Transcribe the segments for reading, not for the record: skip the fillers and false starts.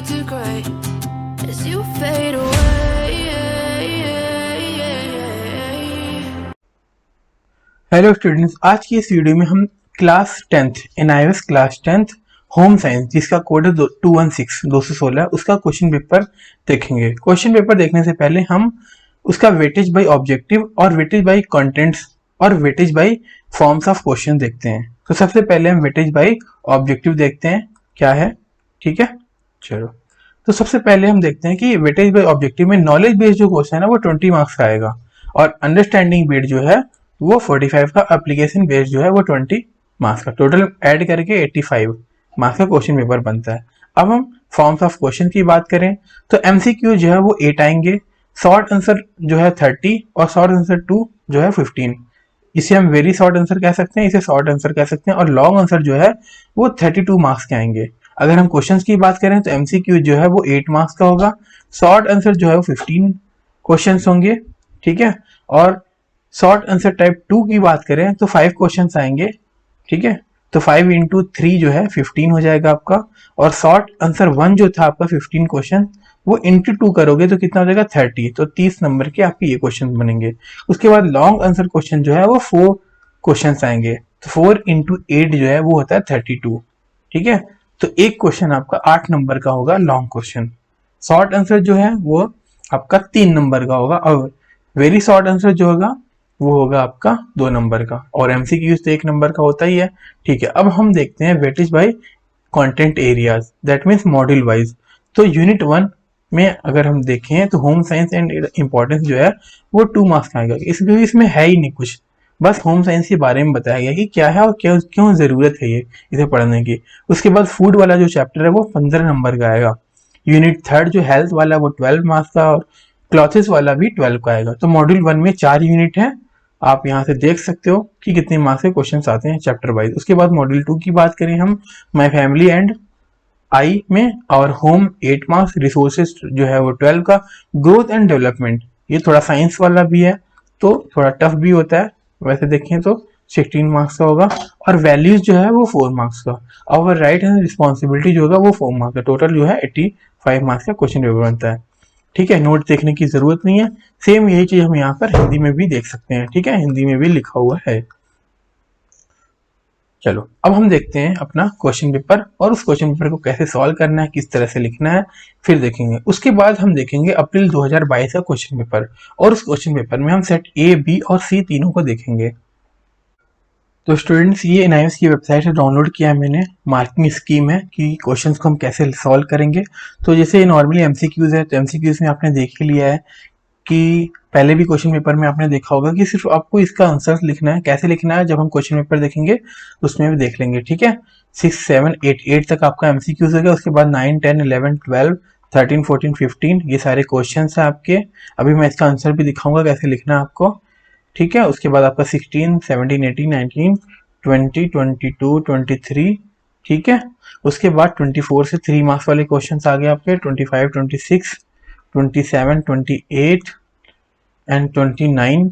to grey as you fade away. Hello students, आज की इस वीडियो में हम class 10th NIOS class 10th home science जिसका कोड है 216 उसका क्वेश्चन पेपर देखेंगे। क्वेश्चन पेपर देखने से पहले हम उसका वेटेज बाय ऑब्जेक्टिव और वेटेज बाय कंटेंट्स और weightage by forms of question देखते हैं। तो सबसे पहले हम वेटेज बाय ऑब्जेक्टिव देखते हैं क्या है। ठीक है, चलो। तो सबसे पहले हम देखते हैं कि वेटेज बाय ऑब्जेक्टिव में नॉलेज बेस्ड जो क्वेश्चन है वो 20 मार्क्स का आएगा और अंडरस्टैंडिंग बेस्ड जो है वो 45 का, एप्लीकेशन बेस्ड जो है वो 20 मार्क्स का, टोटल ऐड करके 85 मार्क्स का क्वेश्चन पेपर बनता है। अब हम फॉर्म्स ऑफ क्वेश्चन की बात करें तो एमसीक्यू जो है वो 8 आएंगे, शॉर्ट आंसर जो है 30 और शॉर्ट आंसर 2 जो है 15। इसे हम वेरी शॉर्ट आंसर कह सकते हैं, इसे शॉर्ट आंसर कह सकते हैं, और लॉन्ग आंसर जो है वो 32 मार्क्स के आएंगे। अगर हम क्वेश्चंस की बात करें तो एमसीक्यू जो है वो 8 मार्क्स का होगा, शॉर्ट आंसर जो है वो 15 क्वेश्चंस होंगे। ठीक है, और शॉर्ट आंसर टाइप 2 की बात करें तो 5 क्वेश्चंस आएंगे। ठीक है, तो 5 इंटू 3 जो है 15 हो जाएगा आपका, और शॉर्ट आंसर 1 जो था आपका 15 क्वेश्चन वो इंटू 2 करोगे तो कितना हो जाएगा 30, तो 30 नंबर के आपके ये क्वेश्चन बनेंगे। उसके बाद लॉन्ग आंसर क्वेश्चन जो है वो 4 क्वेश्चन आएंगे, तो 4 इंटू 8 जो है वो होता है 32। ठीक है, तो एक क्वेश्चन आपका 8 नंबर का होगा लॉन्ग क्वेश्चन। शॉर्ट आंसर जो है वो आपका 3 नंबर का होगा, और वेरी शॉर्ट आंसर जो होगा वो होगा आपका 2 नंबर का, और एमसीक्यू तो 1 नंबर का होता ही है। ठीक है, अब हम देखते हैं weightage by content areas, that means module wise. तो यूनिट 1 में अगर हम देखें तो होम साइंस एंड इम्पोर्टेंस जो है वो 2 मार्क्स का आएगा, इसमें है ही नहीं कुछ, बस होम साइंस के बारे में बताया गया कि क्या है और क्यों जरूरत है ये इसे पढ़ने की। उसके बाद फूड वाला जो चैप्टर है वो 15 नंबर का आएगा। यूनिट 3 जो हेल्थ वाला वो 12 मार्क्स का, और क्लॉथेस वाला भी 12 का आएगा। तो मॉड्यूल 1 में 4 यूनिट है, आप यहाँ से देख सकते हो कि कितने मार्क्स के क्वेश्चन आते हैं चैप्टर वाइज। उसके बाद मॉड्यूल 2 की बात करें हम, माय फैमिली एंड आई में और होम 8 मार्क्स, रिसोर्सेज जो है वो 12 का, ग्रोथ एंड डेवलपमेंट ये थोड़ा साइंस वाला भी है तो थोड़ा टफ भी होता है, वैसे देखें तो 16 मार्क्स का होगा, और वैल्यूज जो है वो 4 मार्क्स का, और राइट एंड रिस्पॉन्सिबिलिटी जो होगा वो 4 मार्क्स का, टोटल जो है 85 मार्क्स का क्वेश्चन पेपर बनता है। ठीक है, नोट देखने की जरूरत नहीं है, सेम यही चीज हम यहाँ पर हिंदी में भी देख सकते हैं। ठीक है, हिंदी में भी लिखा हुआ है। चलो अब हम देखते हैं अपना क्वेश्चन पेपर और उस क्वेश्चन पेपर को कैसे सॉल्व करना है, किस तरह से लिखना है, फिर देखेंगे। उसके बाद हम देखेंगे अप्रैल 2022 का क्वेश्चन पेपर, और उस क्वेश्चन पेपर में हम सेट ए, बी और सी तीनों को देखेंगे। तो स्टूडेंट्स, ये NIOS की वेबसाइट से डाउनलोड किया है मैंने, मार्किंग स्कीम है कि क्वेश्चंस को हम कैसे सॉल्व करेंगे। तो जैसे नॉर्मली एमसीक्यूज है, तो एमसीक्यूज में आपने देख ही लिया है कि पहले भी क्वेश्चन पेपर में आपने देखा होगा कि सिर्फ आपको इसका आंसर लिखना है। कैसे लिखना है जब हम क्वेश्चन पेपर देखेंगे उसमें भी देख लेंगे। ठीक है, 6, 7, 8 तक आपका एमसीक्यूज हो गया। उसके बाद 9, 10, 11, 12, 13, 14, 15 ये सारे क्वेश्चन है आपके। अभी मैं इसका आंसर भी दिखाऊंगा कैसे लिखना है आपको। ठीक है, उसके बाद आपका 16, 17, 18, 19, 20, 22, 23। ठीक है, उसके बाद 24 से 3 मार्क्स वाले क्वेश्चन आ गए आपके, 25, 26, 27, 28 एंड 29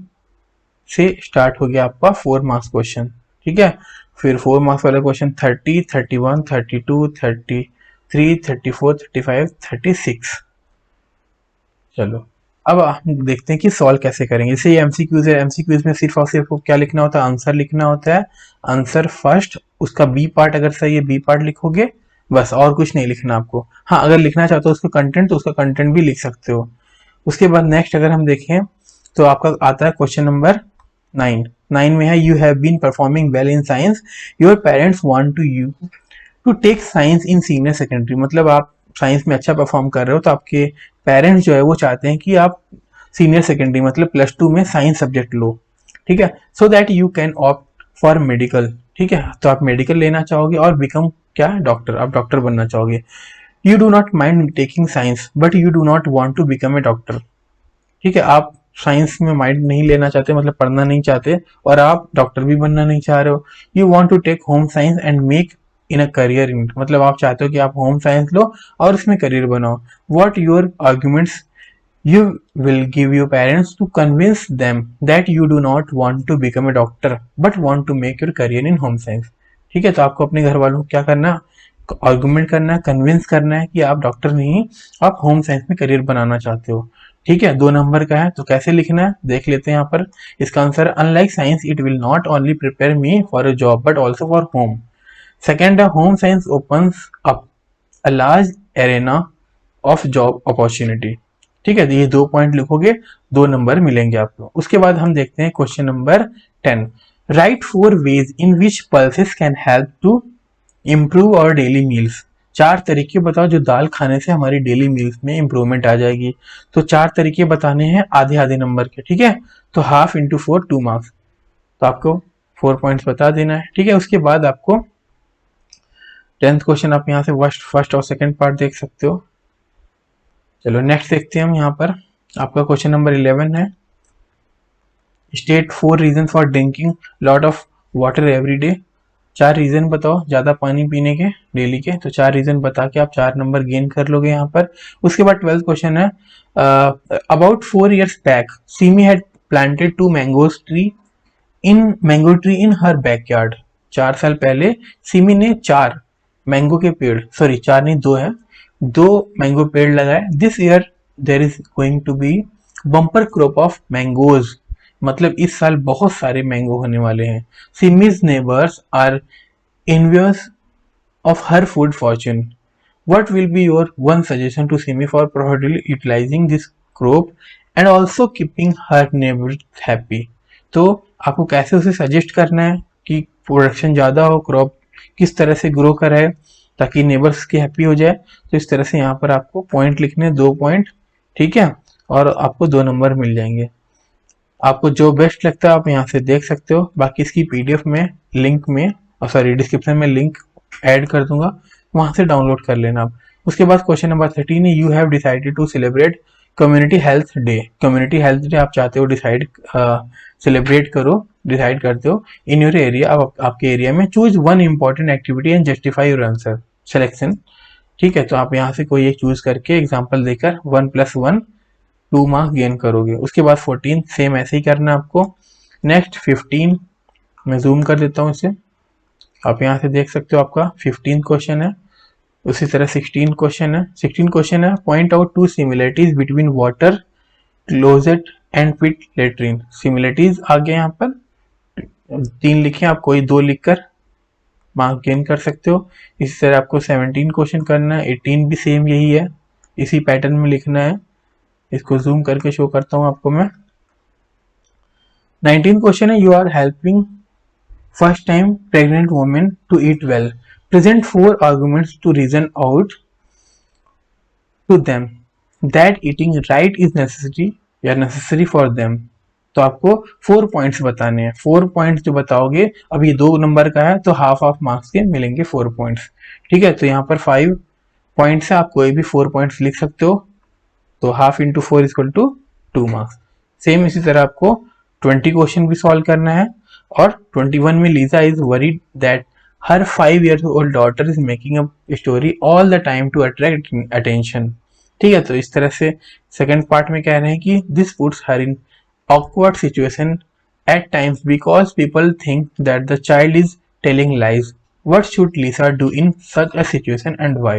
से स्टार्ट हो गया आपका 4 मार्क्स क्वेश्चन। ठीक है, फिर 4 मार्क्स वाले क्वेश्चन 30, 31, 32, 33, 34, 35, 36। चलो अब हम देखते हैं कि सॉल्व कैसे करेंगे। जैसे ये एमसीक्यूज है, एमसीक्यूज में सिर्फ और सिर्फ क्या लिखना होता है, आंसर लिखना होता है। आंसर फर्स्ट, उसका बी पार्ट अगर सही है बी पार्ट लिखोगे बस, और कुछ नहीं लिखना आपको। हाँ, अगर लिखना चाहते हो उसका कंटेंट तो उसका कंटेंट भी लिख सकते हो। उसके बाद नेक्स्ट अगर हम देखें तो आपका आता है क्वेश्चन नंबर 9 में है, you have been performing well in science, your parents want you to take science in senior secondary. मतलब आप साइंस में अच्छा परफॉर्म कर रहे हो तो आपके पेरेंट्स जो है वो चाहते हैं कि आप सीनियर सेकेंडरी मतलब +2 में साइंस सब्जेक्ट लो। ठीक है, so that you can opt for medical. ठीक है, तो आप मेडिकल लेना चाहोगे और बिकम क्या, डॉक्टर, आप डॉक्टर बनना चाहोगे। You do not mind taking science but you do not want to become a doctor. ठीक है, आप साइंस में माइंड नहीं लेना चाहते, मतलब पढ़ना नहीं चाहते, और आप डॉक्टर भी बनना नहीं चाह रहे हो। You want to take home science and make in a career in it, मतलब आप चाहते हो कि आप होम साइंस लो और उसमें करियर बनाओ। What your arguments you will give your parents to convince them that you do not want to become a doctor but want to make your career in home science. ठीक है, तो आपको अपने घर वालों को क्या करना, आर्गुमेंट करना है, कन्विंस करना है कि आप डॉक्टर नहीं, आप होम साइंस में करियर बनाना चाहते हो। ठीक है, 2 नंबर का है, तो कैसे लिखना है देख लेते हैं यहाँ पर। इसका answer, unlike science it will not only prepare me for a job but also for home. Second है, home science opens up a large arena of job opportunity. ठीक है, तो ये 2 पॉइंट लिखोगे, 2 नंबर मिलेंगे आपको। उसके बाद हम देखते हैं question number 10। Write 4 ways in which pulses can help to improve our daily meals. 4 तरीके बताओ जो दाल खाने से हमारी डेली मील्स में इंप्रूवमेंट आ जाएगी। तो 4 तरीके बताने हैं आधे आधे नंबर के। ठीक है, तो हाफ इंटू 4 2 मार्क्स, तो आपको 4 पॉइंट्स बता देना है। ठीक है, उसके बाद आपको 10th क्वेश्चन आप यहाँ से फर्स्ट और सेकंड पार्ट देख सकते हो। चलो नेक्स्ट देखते हैं हम। यहाँ पर आपका क्वेश्चन नंबर 11 है, state 4 reason for drinking lot of water every day. 4 reason बताओ ज्यादा पानी पीने के डेली के। तो 4 रीजन बता के आप 4 नंबर गेन कर लोगे यहाँ पर। उसके बाद 12th क्वेश्चन है, about 4 years back semi had planted 2 mangoes tree in her backyard. 4 साल पहले सिमी ने 4 मैंगो के पेड़, सॉरी 4 नहीं 2 है, 2 मैंगो पेड़ लगाए। This year there is going to be bumper crop of mangoes, मतलब इस साल बहुत सारे मैंगो होने वाले हैं। Simi's neighbours are envious of her food fortune. What will be your one suggestion to Simi for properly utilizing this crop and also keeping her neighbors happy? तो आपको कैसे उसे सजेस्ट करना है कि प्रोडक्शन ज़्यादा हो, क्रॉप किस तरह से ग्रो कराए ताकि नेबर्स की हैप्पी हो जाए। तो इस तरह से यहाँ पर आपको पॉइंट लिखने, 2 पॉइंट। ठीक है, और आपको 2 नंबर मिल जाएंगे। आपको जो बेस्ट लगता है आप यहाँ से देख सकते हो। बाकी इसकी पीडीएफ में लिंक में, सॉरी डिस्क्रिप्शन में लिंक ऐड कर दूंगा, वहां से डाउनलोड कर लेना आप। उसके बाद क्वेश्चन नंबर 13 है, you have decided to celebrate community health day. Community health day आप चाहते हो डिसाइड सेलिब्रेट करो, डिसाइड करते हो इन योर एरिया, आपके एरिया में। Choose one important activity and justify your answer selection. ठीक है, तो आप यहाँ से कोई एक चूज करके एग्जाम्पल देकर 1+1 2 मार्क्स गेन करोगे। उसके बाद 14 सेम ऐसे ही करना आपको। नेक्स्ट 15, मैं जूम कर देता हूँ इसे, आप यहाँ से देख सकते हो आपका 15 क्वेश्चन है। उसी तरह 16 क्वेश्चन है। 16 क्वेश्चन है, point out 2 similarities between water closet and pit latrine. Similarities आ गया यहाँ पर 3 लिखे, आप कोई 2 लिखकर मार्क गेन कर सकते हो। इसी तरह आपको 17 क्वेश्चन करना है, 18 भी सेम यही है, इसी पैटर्न में लिखना है। इसको जूम करके शो करता हूं आपको मैं। 19 क्वेश्चन है, you are helping first time pregnant women to eat well. Present 4 arguments to reason out to them that eating right is necessary या नेसेसरी फॉर देम। तो आपको 4 पॉइंट्स बताने हैं। 4 पॉइंट्स जो बताओगे, अब ये 2 नंबर का है तो हाफ ऑफ मार्क्स के मिलेंगे 4 पॉइंट्स। ठीक है, तो यहाँ पर 5 पॉइंट्स है, आप कोई भी 4 पॉइंट्स लिख सकते हो। तो half into 4 equal to 2 marks. Same इसी तरह आपको 20 क्वेश्चन भी सॉल्व करना है। और 21 में Lisa is worried that her 5 years old daughter is making a story all the time to attract attention। ठीक है, तो इस तरह से सेकंड पार्ट में कह रहे हैं कि this puts her in awkward situation at times because people think that the child is telling lies। What should Lisa do in such a situation and why?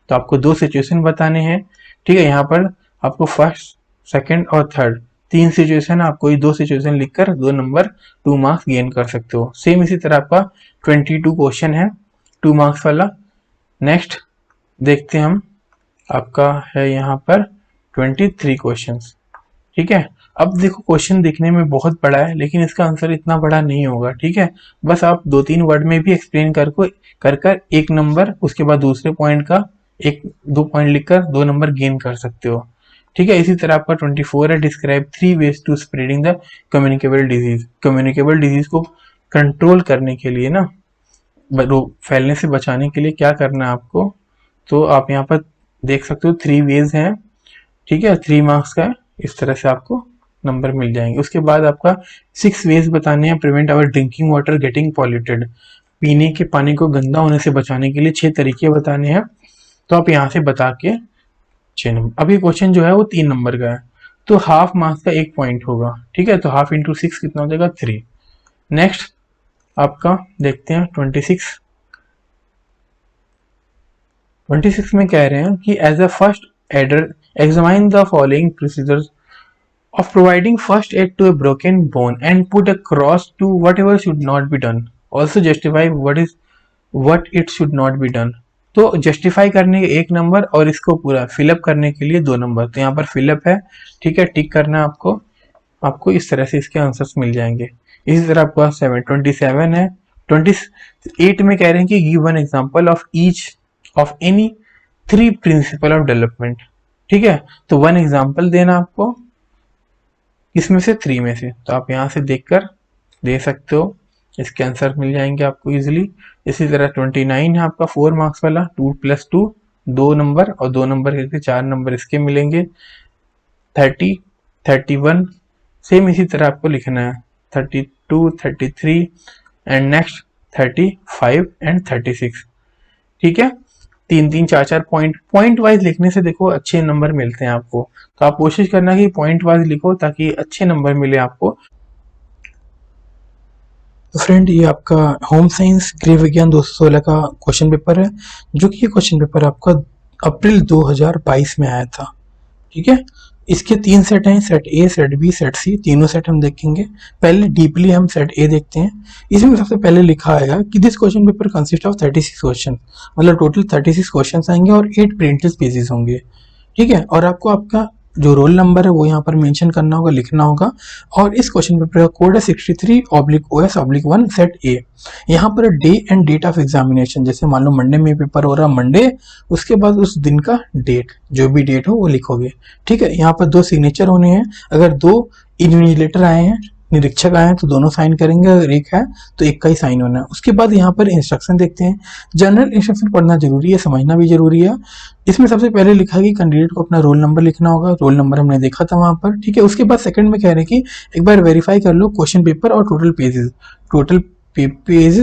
तो आपको 2 सिचुएशन बताने हैं। ठीक है, यहाँ पर आपको फर्स्ट, सेकंड और थर्ड 3 सिचुएशन, आप कोई 2 सिचुएशन लिखकर 2 नंबर 2 मार्क्स गेन कर सकते हो। सेम इसी तरह आपका 22 क्वेश्चन है 2 मार्क्स वाला। नेक्स्ट देखते हैं हम, आपका है यहाँ पर 23 क्वेश्चंस। ठीक है, अब देखो क्वेश्चन दिखने में बहुत बड़ा है लेकिन इसका आंसर इतना बड़ा नहीं होगा। ठीक है, बस आप 2-3 वर्ड में भी एक्सप्लेन कर 1 नंबर, उसके बाद दूसरे पॉइंट का 1-2 पॉइंट लिखकर 2 नंबर गेन कर सकते हो। ठीक है, इसी तरह आपका 24 है, describe 3 ways to spreading the communicable disease. Communicable disease को कंट्रोल करने के लिए ना, फैलने से बचाने के लिए क्या करना है आपको, तो आप यहाँ पर देख सकते हो 3 ways हैं। ठीक है, 3 मार्क्स का है, इस तरह से आपको नंबर मिल जाएंगे। उसके बाद आपका 6 ways बताने हैं prevent our drinking water getting polluted. पीने के पानी को गंदा होने से बचाने के लिए 6 तरीके बताने हैं। तो आप यहाँ से बता के 6 नंबर। अब ये क्वेश्चन जो है वो 3 नंबर का है, तो हाफ मार्क्स का 1 पॉइंट होगा। ठीक है, तो हाफ इंटू 6 कितना हो जाएगा 3। नेक्स्ट आपका देखते हैं 26। 26 में कह रहे हैं कि as a first aider examine the following procedures of providing first aid to a broken bone and put a cross to whatever should not be done. Also justify what it should not be done. तो justify करने के 1 number और इसको पूरा fill up करने के लिए 2 number. तो यहाँ पर फिलअप है, ठीक है, टिक करना है आपको इस तरह से इसके आंसर्स मिल जाएंगे। इसी तरह आपका 27 है। 28 में कह रहे हैं कि give one example of each of any 3 principle of development, ठीक है। तो 1 एग्जांपल देना आपको इसमें से 3 में से, तो आप यहाँ से देखकर दे सकते हो, इसके आंसर मिल जाएंगे आपको इजीली। इसी तरह 29 है आपका 4 मार्क्स वाला, 2 + 2 2 नंबर और 2 नंबर करके 4 नंबर इसके मिलेंगे। 30 31 सेम इसी तरह आपको लिखना है, 32 33 एंड नेक्स्ट 35 एंड 36, ठीक है। 3 4 पॉइंट वाइज लिखने से देखो अच्छे नंबर मिलते हैं आपको, तो आप कोशिश करना कि पॉइंट वाइज लिखो ताकि अच्छे नंबर मिले आपको। तो फ्रेंड, ये आपका होम साइंस गृह विज्ञान 216 का क्वेश्चन पेपर है, जो कि ये क्वेश्चन पेपर आपका अप्रैल 2022 में आया था, ठीक है। इसके 3 सेट हैं, set A, set B, set C, तीनों सेट हम देखेंगे। पहले डीपली हम सेट ए देखते हैं। इसमें सबसे पहले लिखा आएगा कि this question paper consist of 36 question, मतलब टोटल 36 क्वेश्चन आएंगे और 8 प्रिंटेड पेजेस होंगे, ठीक है। और आपको आपका जो रोल नंबर है वो यहाँ पर मेंशन करना होगा, लिखना होगा। और इस क्वेश्चन पेपर का कोड है 63/OS/1 सेट ए। यहाँ पर day and date of examination, जैसे मान लो मंडे में पेपर हो रहा है, मंडे, उसके बाद उस दिन का डेट, जो भी डेट हो वो लिखोगे, ठीक है। यहाँ पर 2 सिग्नेचर होने हैं। अगर 2 इन्विजिलेटर आए हैं, निरीक्षक आए हैं, तो दोनों साइन करेंगे। अगर एक है तो एक का ही साइन होना है। उसके बाद यहाँ पर इंस्ट्रक्शन देखते हैं। जनरल इंस्ट्रक्शन पढ़ना जरूरी है, समझना भी जरूरी है। इसमें सबसे पहले लिखा है कि कैंडिडेट को अपना रोल नंबर लिखना होगा। रोल नंबर हमने देखा था वहां पर, ठीक है। उसके बाद सेकंड में कह रहे हैं कि एक बार वेरीफाई कर लो क्वेश्चन पेपर और टोटल पेजेस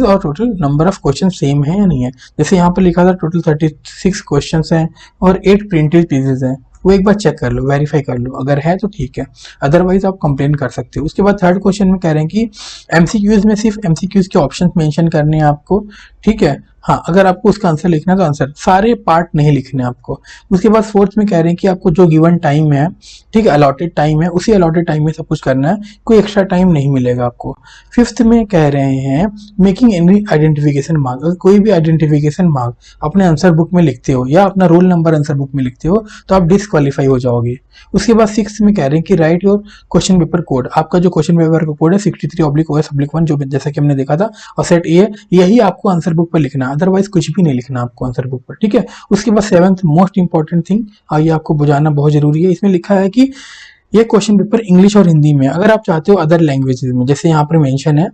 और total number of question same है या नहीं है। जैसे यहाँ पर लिखा था टोटल 36 क्वेश्चन हैं और 8 प्रिंटेड पेजेस हैं, वो एक बार चेक कर लो, वेरीफाई कर लो, अगर है तो ठीक है, अदरवाइज आप कंप्लेन कर सकते हो। उसके बाद थर्ड क्वेश्चन में कह रहे हैं कि एमसीक्यूज में सिर्फ एमसीक्यूज के ऑप्शंस मेंशन करने हैं आपको, ठीक है। हाँ, अगर आपको उसका आंसर लिखना है तो आंसर, सारे पार्ट नहीं लिखने आपको। उसके बाद फोर्थ में कह रहे हैं कि आपको जो गिवन टाइम है, ठीक है, अलॉटेड टाइम है, उसी अलॉटेड टाइम में सब कुछ करना है, कोई एक्स्ट्रा टाइम नहीं मिलेगा आपको। फिफ्थ में कह रहे हैं मेकिंग एनी आइडेंटिफिकेशन मार्क, अगर कोई भी आइडेंटिफिकेशन मार्क अपने आंसर बुक में लिखते हो या अपना रोल नंबर आंसर बुक में लिखते हो तो आप डिस्क्वालीफाई हो जाओगे। उसके बाद सिक्स में कह रहे हैं कि right your question paper code, आपका जो क्वेश्चन पेपर का कोड है 63/OS/1, जो जैसा कि हमने देखा था, और सेट ए, यही आपको आंसर बुक पर लिखना है, अदरवाइज कुछ भी नहीं लिखना आपको आंसर बुक पर, ठीक है। उसके बाद सेवंथ मोस्ट इंपॉर्टेंट थिंग, ये आपको बुझाना बहुत जरूरी है। इसमें लिखा है कि ये क्वेश्चन पेपर इंग्लिश और हिंदी में, अगर आप चाहते हो अदर लैंग्वेजेस में, जैसे यहाँ पर मेंशन है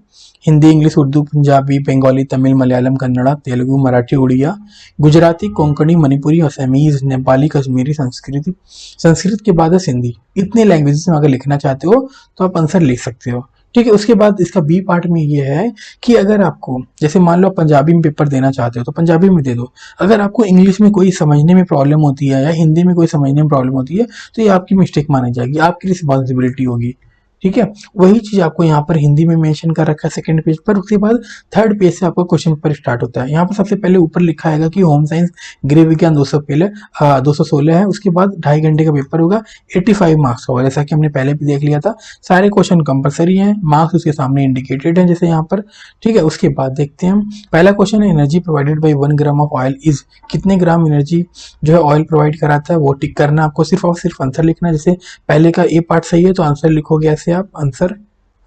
हिंदी, इंग्लिश, उर्दू, पंजाबी, बंगाली, तमिल, मलयालम, कन्नड़ा, तेलुगु, मराठी, उड़िया, गुजराती, कोंकणी, मणिपुरी, असमीज, नेपाली, कश्मीरी, संस्कृत के बाद है सिंधी, इतने लैंग्वेजेस में अगर लिखना चाहते हो तो आप आंसर लिख सकते हो, ठीक है। उसके बाद इसका बी पार्ट में ये है कि अगर आपको, जैसे मान लो आप पंजाबी में पेपर देना चाहते हो तो पंजाबी में दे दो। अगर आपको इंग्लिश में कोई समझने में प्रॉब्लम होती है या हिंदी में कोई समझने में प्रॉब्लम होती है तो ये आपकी मिस्टेक मानी जाएगी, आपकी रिस्पॉन्सिबिलिटी होगी, ठीक है। वही चीज आपको यहाँ पर हिंदी में मेंशन कर रखा है सेकंड पेज पर। उसके बाद थर्ड पेज से आपका क्वेश्चन पेपर स्टार्ट होता है। यहाँ पर सबसे पहले ऊपर लिखा है कि होम साइंस गृह विज्ञान 216 है। उसके बाद 2.5 घंटे का पेपर होगा, 85 मार्क्स होगा, जैसा कि हमने पहले भी देख लिया था। सारे क्वेश्चन कंपलसरी हैं, मार्क्स उसके सामने इंडिकेटेड है जैसे यहाँ पर, ठीक है। उसके बाद देखते हैं हम, पहला क्वेश्चन है energy provided by 1 gram of oil is, कितने ग्राम एनर्जी जो है ऑयल प्रोवाइड कराता है, वो टिक करना आपको, सिर्फ और सिर्फ आंसर लिखना है। जैसे पहले का ए पार्ट सही है तो आंसर लिखोगे ऐसे आप, आंसर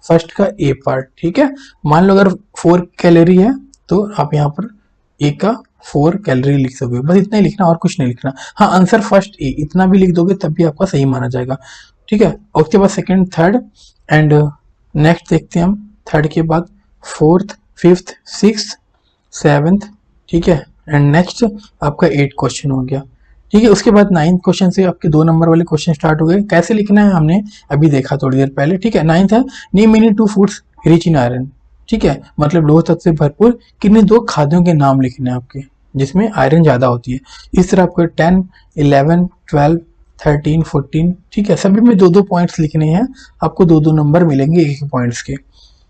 फर्स्ट का ए पार्ट, ठीक है। मान लो अगर 4 कैलोरी है तो आप यहाँ पर ए का 4 कैलोरी लिख सकोगे, बस इतना ही लिखना और कुछ नहीं लिखना। हाँ, आंसर फर्स्ट ए, इतना भी लिख दोगे तब भी आपका सही माना जाएगा, ठीक है। और उसके बाद सेकंड, थर्ड एंड नेक्स्ट देखते हैं हम, थर्ड के बाद फोर्थ, फिफ्थ, सिक्स्थ, सेवेंथ, ठीक है, एंड नेक्स्ट आपका 8 क्वेश्चन हो गया, ठीक है। उसके बाद 9th क्वेश्चन से आपके 2 नंबर वाले क्वेश्चन स्टार्ट हो गए। कैसे लिखना है हमने अभी देखा थोड़ी देर पहले, ठीक है। 9th है name any 2 foods rich in iron, ठीक है, मतलब लोह तत्व से भरपूर किन्हीं 2 खाद्यों के नाम लिखने हैं आपके जिसमें आयरन ज्यादा होती है। इस तरह आपको 10, 11, 12, 13, 14, ठीक है, सभी में 2-2 पॉइंट्स लिखने हैं, आपको 2-2 नंबर मिलेंगे एक पॉइंट्स के,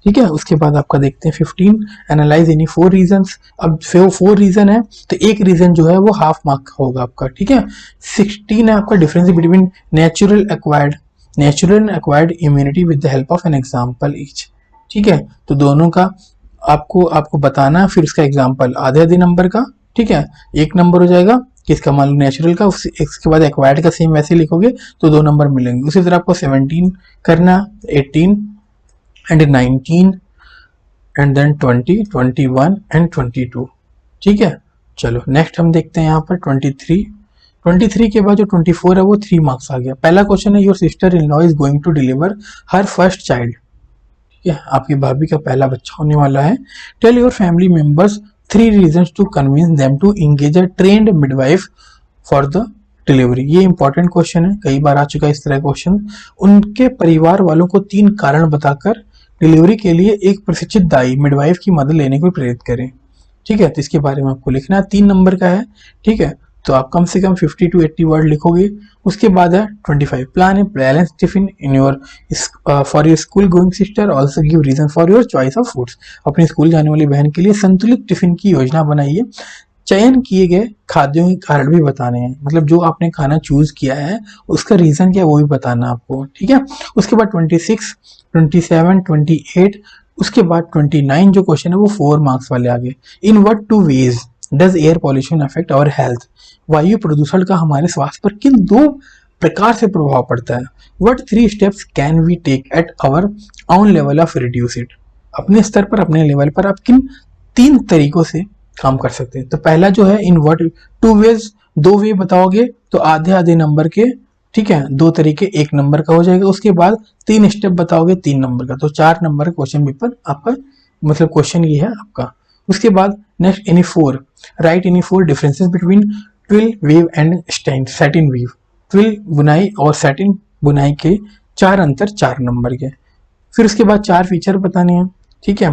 ठीक है। उसके बाद आपका देखते हैं 15 एनालाइज एनी 4 रीजंस। अब 4 रीजन है तो एक रीजन जो है वो हाफ मार्क होगा आपका, ठीक है। 16 है आपका difference between natural and acquired immunity with the help of an example each, ठीक है। तो दोनों का आपको बताना है, फिर उसका एग्जांपल आधे आधे नंबर का, ठीक है। 1 नंबर हो जाएगा किसका, मान लो नेचुरल का, उसके बाद एक्वायर्ड का सेम वैसे लिखोगे तो 2 नंबर मिलेंगे। उसी तरह आपको 17 करना, 18 एंड 19 एंड देन 20, 21 एंड 22, ठीक है। चलो नेक्स्ट हम देखते हैं यहाँ पर 23 के बाद जो 24 है वो 3 मार्क्स आ गया। पहला क्वेश्चन है your sister in law is going to deliver her first child, ठीक है, आपकी भाभी का पहला बच्चा होने वाला है। Tell your family members 3 reasons to convince them to engage a trained midwife for the delivery. ये इंपॉर्टेंट क्वेश्चन है, कई बार आ चुका है इस तरह क्वेश्चन। उनके परिवार वालों को 3 कारण बताकर डिलीवरी के लिए एक प्रशिक्षित दाई मिडवाइफ की मदद लेने को प्रेरित करें, ठीक है। तो इसके बारे में आपको लिखना है, 3 नंबर का है, ठीक है। तो आप कम से कम 50 to 80 वर्ड लिखोगे। उसके बाद है 25 plan a balance tiffin in your for your school going sister, also give reason for your choice of foods. अपनी स्कूल जाने वाली बहन के लिए संतुलित टिफिन की योजना बनाइए। चयन किए गए खाद्यों के कारण भी बताने हैं, मतलब जो आपने खाना चूज किया है उसका रीजन क्या है वो भी बताना आपको, ठीक है। उसके बाद 26, 27, 28, उसके बाद 29 जो क्वेश्चन है वो 4 मार्क्स वाले आ गए। In what 2 ways does air pollution affect our health, वायु प्रदूषण का हमारे स्वास्थ्य पर किन 2 प्रकार से प्रभाव पड़ता है। What 3 steps can we take at our own level of reduce it, अपने स्तर पर अपने लेवल पर आप किन 3 तरीकों से काम कर सकते हैं। तो पहला जो है इन व्हाट 2 वेज, 2 वे बताओगे तो आधे आधे नंबर के, ठीक है, 2 तरीके 1 नंबर का हो जाएगा। उसके बाद 3 स्टेप बताओगे 3 नंबर का, तो 4 नंबर का क्वेश्चन पेपर आपका, मतलब क्वेश्चन ये है आपका। उसके बाद next any 4 write any 4 differences between twill weave and satin weave. Twill बुनाई और सैटिन बुनाई के 4 अंतर 4 नंबर के। फिर उसके बाद 4 फीचर बताने हैं, ठीक है।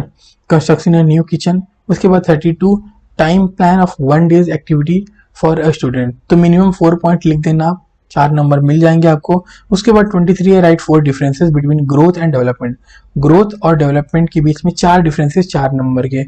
Construction new kitchen. उसके बाद 32 time plan of 1 days activity for a student, तो मिनिमम 4 पॉइंट लिख देना आप, 4 नंबर मिल जाएंगे आपको। उसके बाद 23 है right 4 differences between growth and development, growth और डेवलपमेंट के बीच में 4 डिफरेंसेस 4 नंबर के।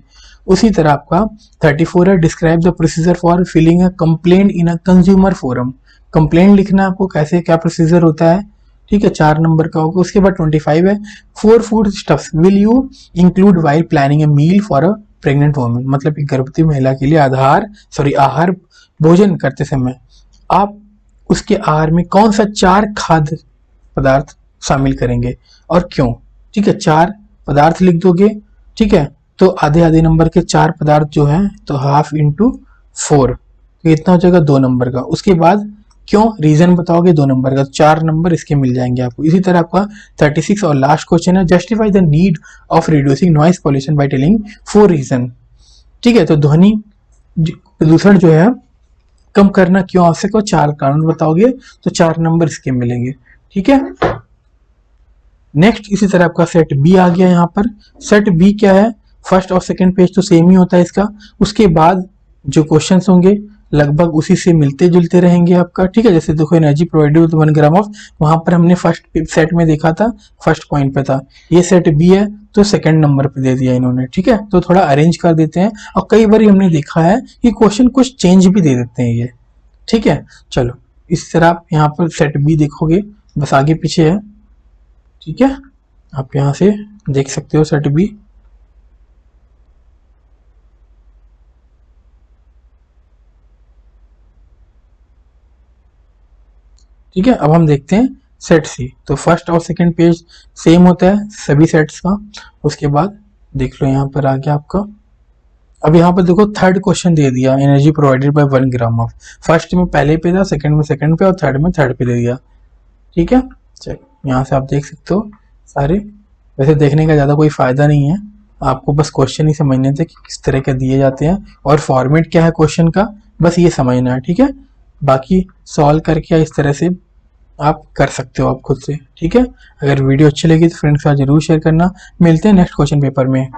उसी तरह आपका 34 है describe the procedure for filing a complaint in a consumer forum, complaint लिखना आपको कैसे क्या प्रोसीजर होता है, ठीक है, 4 नंबर का होगा। उसके बाद 25 है 4 food stuffs will you include while planning a meal for a pregnant woman, मतलब एक गर्भवती महिला के लिए आहार भोजन करते समय आप उसके आहार में कौन सा 4 खाद्य पदार्थ शामिल करेंगे और क्यों, ठीक है। 4 पदार्थ लिख दोगे, ठीक है। तो आधे आधे नंबर के 4 पदार्थ जो हैं तो हाफ इंटू 4, तो इतना हो जाएगा 2 नंबर का। उसके बाद क्यों रीजन बताओगे 2 नंबर का, 4 नंबर इसके मिल जाएंगे आपको। इसी तरह आपका 36 और लास्ट क्वेश्चन है justify the need of reducing noise pollution by telling 4 reason, ठीक है। तो ध्वनि प्रदूषण जो है कम करना क्यों आवश्यक हो, 4 कारण बताओगे तो 4 नंबर इसके मिलेंगे, ठीक है। नेक्स्ट इसी तरह आपका सेट बी आ गया। यहाँ पर सेट बी क्या है, फर्स्ट और सेकंड पेज तो सेम ही होता है इसका। उसके बाद जो क्वेश्चंस होंगे लगभग उसी से मिलते जुलते रहेंगे आपका, ठीक है। जैसे देखो energy provided with 1 gram of, वहां पर हमने फर्स्ट सेट में देखा था, फर्स्ट पॉइंट पे था। ये सेट बी है तो सेकंड नंबर पे दे दिया इन्होंने, ठीक है। तो थोड़ा अरेंज कर देते हैं और कई बार हमने देखा है कि क्वेश्चन कुछ चेंज भी दे देते हैं ये, ठीक है। चलो इस तरह आप यहाँ पर सेट बी देखोगे, बस आगे पीछे है, ठीक है। आप यहाँ से देख सकते हो सेट बी, ठीक है। अब हम देखते हैं सेट सी। तो फर्स्ट और सेकंड पेज सेम होता है सभी सेट्स का। उसके बाद देख लो यहाँ पर आ गया आपका, अब यहाँ पर देखो थर्ड क्वेश्चन दे दिया energy provided by 1 gram of, first में पहले पे था, सेकंड में सेकंड पे और थर्ड में थर्ड पे दे दिया, ठीक है। चलो यहाँ से आप देख सकते हो सारे, वैसे देखने का ज़्यादा कोई फायदा नहीं है, आपको बस क्वेश्चन ही समझने थे कि किस तरह के दिए जाते हैं और फॉर्मेट क्या है क्वेश्चन का, बस ये समझना है, ठीक है। बाकी सॉल्व करके इस तरह से आप कर सकते हो आप खुद से, ठीक है। अगर वीडियो अच्छी लगी तो फ्रेंड्स के साथ जरूर शेयर करना। मिलते हैं नेक्स्ट क्वेश्चन पेपर में।